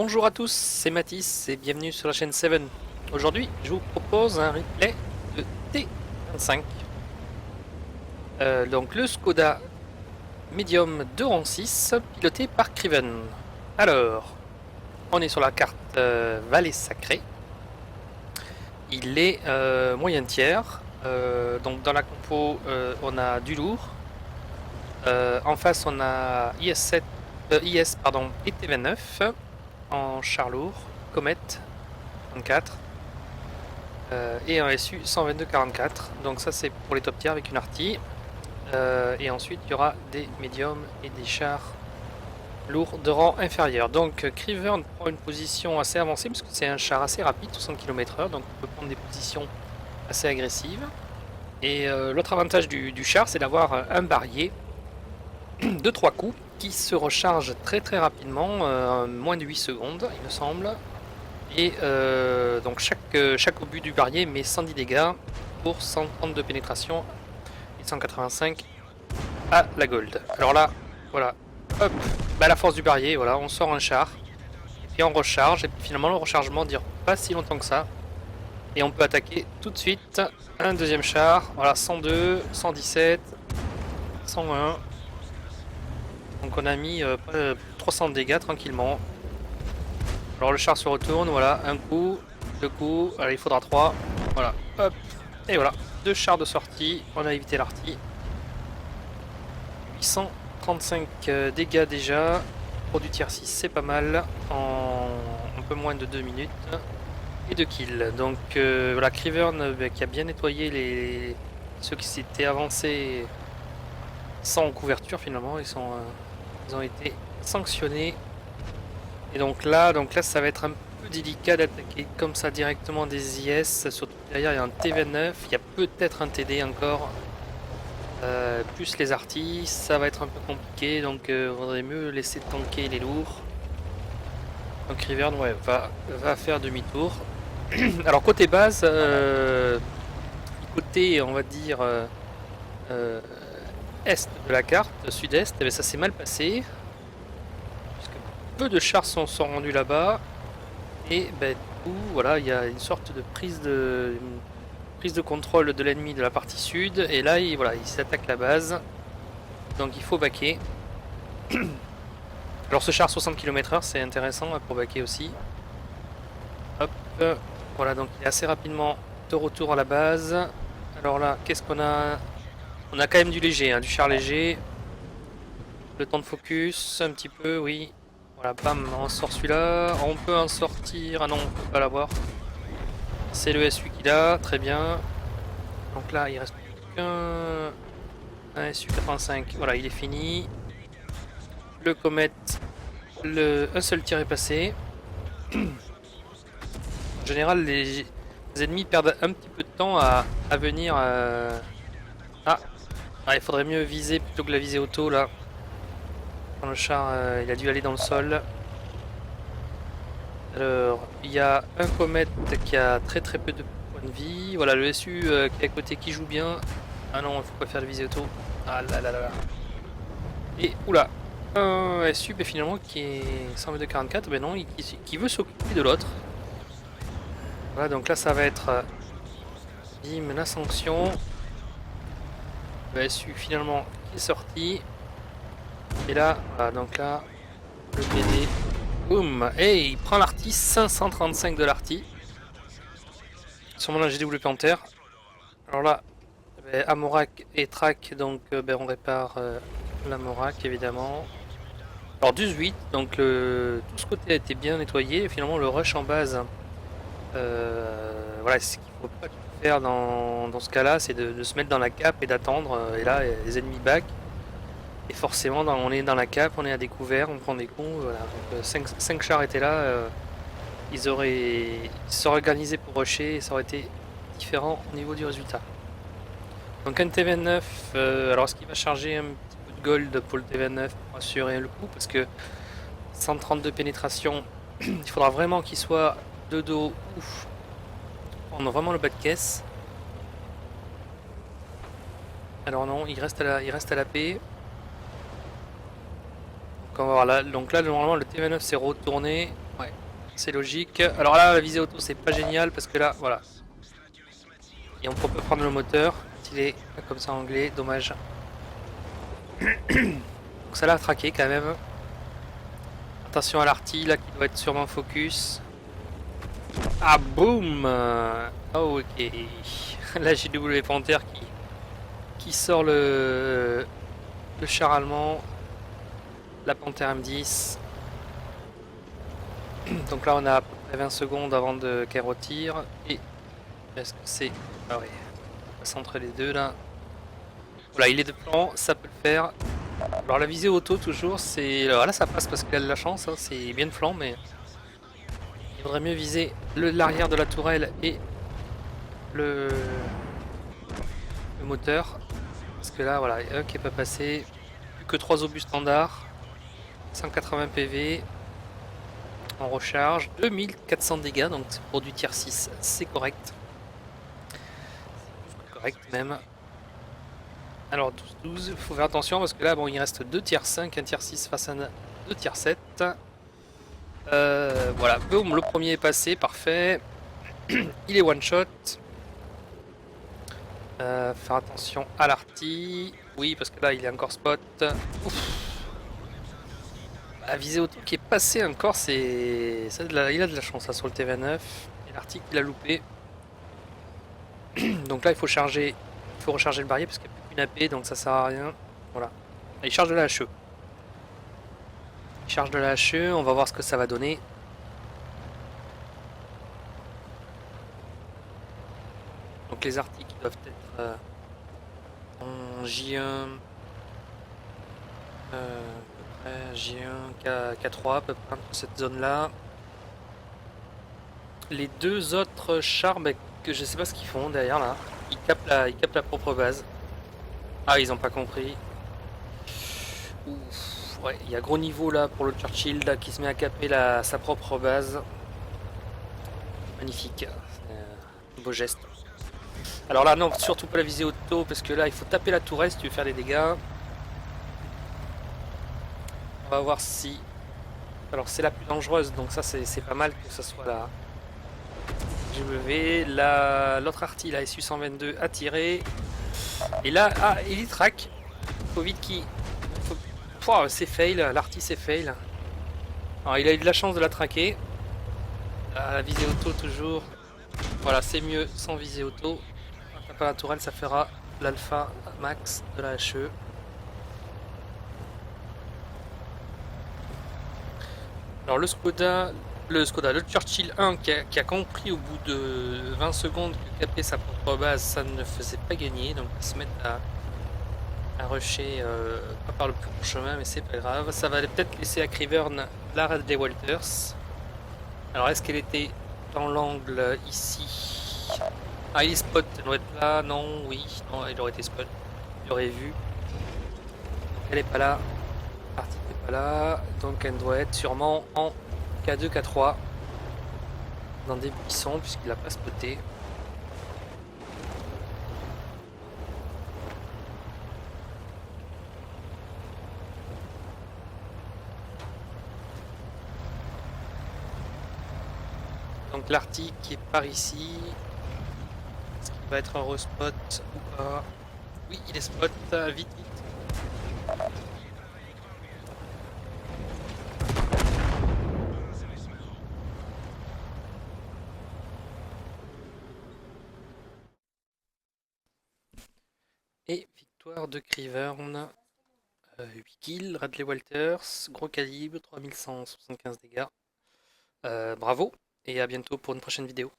Bonjour à tous, c'est Mathis et bienvenue sur la chaîne 7. Aujourd'hui, je vous propose un replay de T25. Donc le Skoda Medium de rang 6, piloté par Criven. Alors, on est sur la carte Vallée Sacrée. Il est moyen tiers. Donc dans la compo, on a du lourd. En face, on a IS7, IS pardon, et T29 en char lourd, Comet 34 et un SU 122-44. Donc ça c'est pour les top tiers avec une arty. Et ensuite il y aura des médiums et des chars lourds de rang inférieur. Donc Criven prend une position assez avancée parce que c'est un char assez rapide, 60 km/h, donc on peut prendre des positions assez agressives. Et l'autre avantage du char, c'est d'avoir un barillet de 3 coups qui se recharge très rapidement, en moins de 8 secondes il me semble. Et donc chaque obus du barillet met 110 dégâts pour 130 de pénétration et 185 à la gold. Alors là, voilà, hop, bah la force du barillet, voilà, on sort un char, et puis on recharge, et puis finalement le rechargement dure pas si longtemps que ça. Et on peut attaquer tout de suite un deuxième char, voilà, 102, 117, 101. Donc on a mis 300 dégâts tranquillement. Alors le char se retourne, voilà, un coup, deux coups, allez, il faudra 3, voilà, hop, et voilà, 2 chars de sortie, on a évité l'arty. 835 dégâts déjà, pour du tier 6 c'est pas mal, en un peu moins de 2 minutes, et 2 kills. Donc voilà, Criven qui a bien nettoyé ceux qui s'étaient avancés sans couverture finalement, ils ont été sanctionnés. Et donc là ça va être un peu délicat d'attaquer comme ça directement des IS, surtout derrière il y a un T29, il y a peut-être un TD encore, plus les artis, ça va être un peu compliqué, donc il vaudrait mieux laisser tanker les lourds. Donc Rivern ouais, va faire demi-tour. Alors côté base, côté on va dire est de la carte, sud-est, eh bien, ça s'est mal passé. Peu de chars sont rendus là-bas et ben, du coup voilà, il y a une sorte de prise de contrôle de l'ennemi de la partie sud, et là il s'attaque la base, donc il faut baquer. Alors ce char 60 km/h c'est intéressant pour baquer aussi. Hop, voilà, donc il est assez rapidement de retour à la base. Alors là, qu'est-ce qu'on a? On a quand même du léger, hein, du char léger. Le temps de focus, un petit peu, oui. Voilà, bam, on sort celui-là. On peut en sortir. Ah non, on peut pas l'avoir. C'est le SU qu'il a, très bien. Donc là, il reste plus qu'un SU 85. Voilà, il est fini. Le Comet, un seul tir est passé. En général, les ennemis perdent un petit peu de temps à venir. Ah, il faudrait mieux viser plutôt que la viser auto là. Quand le char il a dû aller dans le sol. Alors, il y a un Comet qui a très peu de points de vie. Voilà, le SU qui est à côté qui joue bien. Ah non, il faut pas faire le visée auto. Ah là là là là. Et oula, un SU finalement qui est 122-44, ben non, qui veut s'occuper de l'autre. Voilà, donc là ça va être bim, la sanction. Le SU finalement qui est sorti. Et là, voilà, donc là, le BD. Boum! Et il prend l'arty, 535 de l'arty. Sûrement la GW Panther. Alors là, Amorak et Track, donc on répare l'Amorak évidemment. Alors 18, donc tout ce côté a été bien nettoyé. Et finalement, le rush en base, voilà, ce qu'il faut pas faire dans ce cas-là, c'est de se mettre dans la cape et d'attendre. Et là, les ennemis back. Et forcément, on est dans la cape, on est à découvert, on prend des cons. Voilà. Donc 5 chars étaient là. Ils seraient organisés pour rusher et ça aurait été différent au niveau du résultat. Donc un T29, alors est-ce qu'il va charger un petit peu de gold pour le T29 pour assurer le coup, parce que 132 pénétration, il faudra vraiment qu'il soit de dos, ouf, prendre vraiment le bas de caisse. Alors non, il reste à la paix. Donc on va voir là, donc là normalement le T29 s'est retourné, ouais, C'est logique. Alors là, la visée auto, c'est pas génial parce que là, voilà. Et on peut pas prendre le moteur. Il est comme ça en anglais, dommage. Donc ça l'a traqué quand même. Attention à l'artille là qui doit être sûrement focus. Ah boum. Oh, ok. Là j'ai W Panther qui sort le char allemand. La Panther M10. Donc là on a à peu près 20 secondes avant qu'elle retire. Et est-ce que c'est... Ah ouais. On passe entre les deux là. Voilà, il est de plan, ça peut le faire. Alors la visée auto toujours, c'est... Alors là ça passe parce qu'elle a de la chance, hein, c'est bien de flanc, mais... Il faudrait mieux viser l'arrière de la tourelle et le... le moteur. Parce que là, voilà, il y a un qui n'est pas passé. Plus que 3 obus standards. 180 PV. En recharge. 2400 dégâts, donc pour du tier 6, c'est correct. Correct même. Alors 12-12, il faut faire attention parce que là, bon, il reste 2 tiers 5, un tiers 6 face à 2 tiers 7. Voilà, boum, le premier est passé, parfait. Il est one shot. Faire attention à l'artille. Oui, parce que là, il est encore spot. Ouf. La visée auto qui est passée encore, c'est... Il a de la chance là, sur le TV9. Et l'artille qu'il a loupé. Donc là, il faut charger. Il faut recharger le barillet parce qu'il n'y a plus qu'une AP, donc ça sert à rien. Voilà. Il charge de la HE. Il charge de la HE, on va voir ce que ça va donner. Donc les articles doivent être en J1, J1, K3 à peu près dans cette zone là. Les deux autres chars, bah, que je sais pas ce qu'ils font derrière là, ils capent la propre base. Ah, ils ont pas compris. Ouf, ouais, il y a gros niveau là pour le Churchill là, qui se met à caper sa propre base. Magnifique, beau geste. Alors là, non, surtout pas la visée auto, parce que là, il faut taper la tourelle si tu veux faire des dégâts. On va voir si... Alors, c'est la plus dangereuse, donc ça, c'est pas mal que ça soit la GW. L'autre artille, la SU-122, a tiré. Et là, ah, il y track. Faut vite qu'il... Faut... c'est fail, l'artille, c'est fail. Alors, il a eu de la chance de la traquer. La visée auto, toujours. Voilà, c'est mieux sans visée auto. Taper la tourelle, ça fera l'alpha max de la HE. Alors le Churchill 1 qui a compris au bout de 20 secondes que caper sa propre base, ça ne faisait pas gagner, donc ils se mettent à rusher, pas par le plus court chemin, mais c'est pas grave. Ça va peut-être laisser à Crivern la Radley Walters. Alors est-ce qu'elle était dans l'angle ici? Ah, il est spot, elle doit être là, non, oui, non, elle aurait été spot, il aurait vu. Elle est pas là. Partie n'est pas là, donc elle doit être sûrement en K2, K3 dans des buissons puisqu'il n'a pas spoté. Donc l'arty qui est par ici, est-ce qu'il va être un respot ou pas? Oui, il est spot, vite, vite. Et victoire de Crivern, 8 kills, Radley Walters, gros calibre, 3175 dégâts. Bravo, et à bientôt pour une prochaine vidéo.